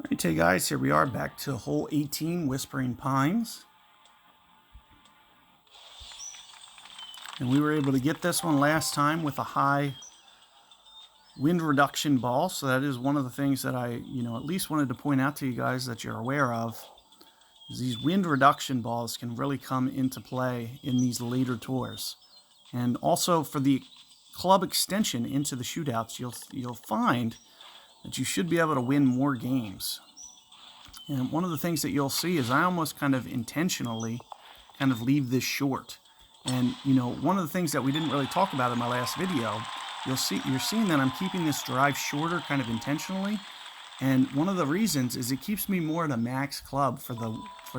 Alright, guys, here we are back to hole 18, Whispering Pines. And we were able to get this one last time with a high wind reduction ball. So that is one of the things that I, at least wanted to point out to you guys that you're aware of. Is these wind reduction balls can really come into play in these later tours. And also for the club extension into the shootouts, you'll find that you should be able to win more games. And one of the things that you'll see is I almost kind of intentionally kind of leave this short. And, one of the things that we didn't really talk about in my last video, you're seeing that I'm keeping this drive shorter kind of intentionally. And one of the reasons is it keeps me more at a max club for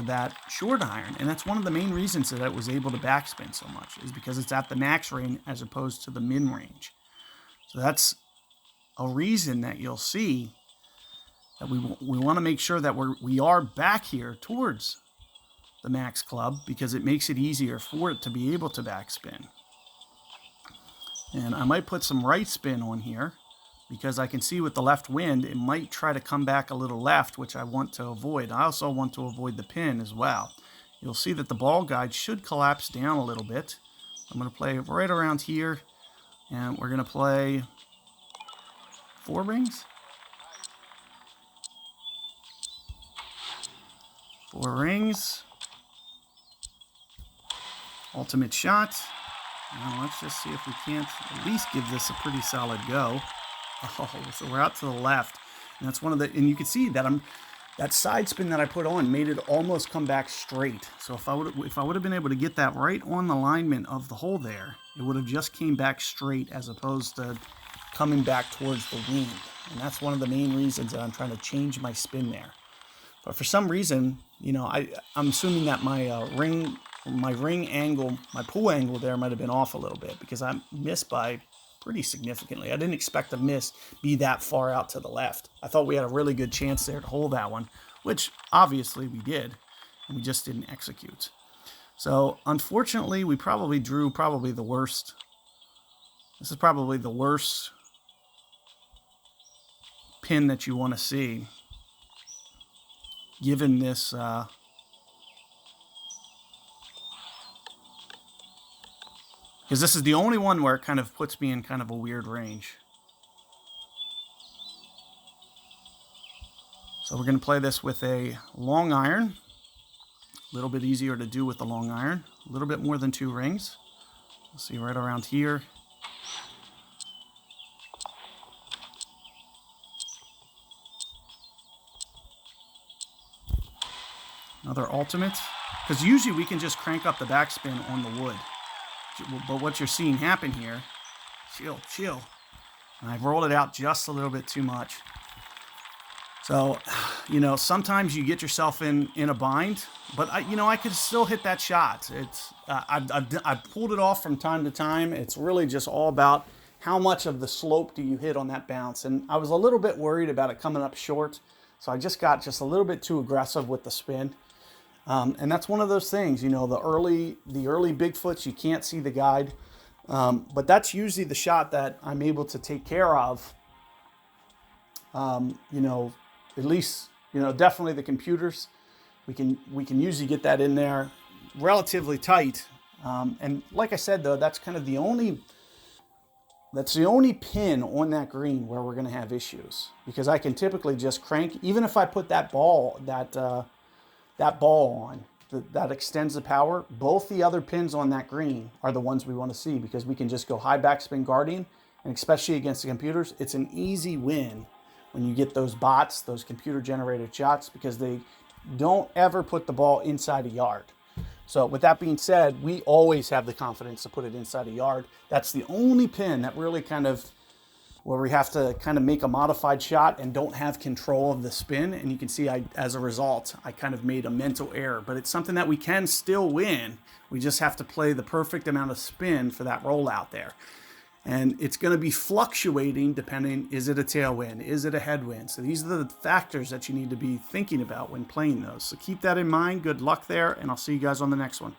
that short iron. And that's one of the main reasons that I was able to backspin so much, is because it's at the max range as opposed to the min range. So that's a reason that you'll see that we want to make sure that we are back here towards the max club, because it makes it easier for it to be able to backspin. And I might put some right spin on here, because I can see with the left wind, it might try to come back a little left, which I want to avoid. I also want to avoid the pin as well. You'll see that the ball guide should collapse down a little bit. I'm going to play right around here, and we're going to play 4 rings. 4 rings. Ultimate shot. Now let's just see if we can't at least give this a pretty solid go. Oh, so we're out to the left. And that's one of the, and you can see that that side spin that I put on made it almost come back straight. So if I would have been able to get that right on the alignment of the hole there, it would have just came back straight as opposed to coming back towards the wind. And that's one of the main reasons that I'm trying to change my spin there. But for some reason, I'm assuming that my ring angle, my pull angle there might have been off a little bit, because I missed by pretty significantly. I didn't expect to be that far out to the left. I thought we had a really good chance there to hold that one, which obviously we did, and we just didn't execute. So unfortunately, we probably drew the worst. This is probably the worst pin that you want to see, given this because this is the only one where it kind of puts me in kind of a weird range. So we're going to play this with a long iron. A little bit easier to do with the long iron. A little bit more than 2 rings. We'll see right around here. Another ultimate. Because usually we can just crank up the backspin on the wood. But what you're seeing happen here, chill. And I've rolled it out just a little bit too much. So, sometimes you get yourself in a bind, but I could still hit that shot. I've pulled it off from time to time. It's really just all about how much of the slope do you hit on that bounce. And I was a little bit worried about it coming up short, so I just got a little bit too aggressive with the spin. And that's one of those things, the early Bigfoots, you can't see the guide. But that's usually the shot that I'm able to take care of. At least, definitely the computers. We can usually get that in there relatively tight. And like I said, though, that's kind of the only pin on that green where we're going to have issues, because I can typically just crank, even if I put that ball on, that extends the power. Both the other pins on that green are the ones we want to see, because we can just go high backspin Guardian, and especially against the computers, it's an easy win when you get those bots, those computer generated shots, because they don't ever put the ball inside a yard. So with that being said, we always have the confidence to put it inside a yard. That's the only pin that really where we have to kind of make a modified shot and don't have control of the spin. And you can see as a result, I kind of made a mental error, but it's something that we can still win. We just have to play the perfect amount of spin for that rollout there. And it's going to be fluctuating depending, is it a tailwind? Is it a headwind? So these are the factors that you need to be thinking about when playing those. So keep that in mind. Good luck there, and I'll see you guys on the next one.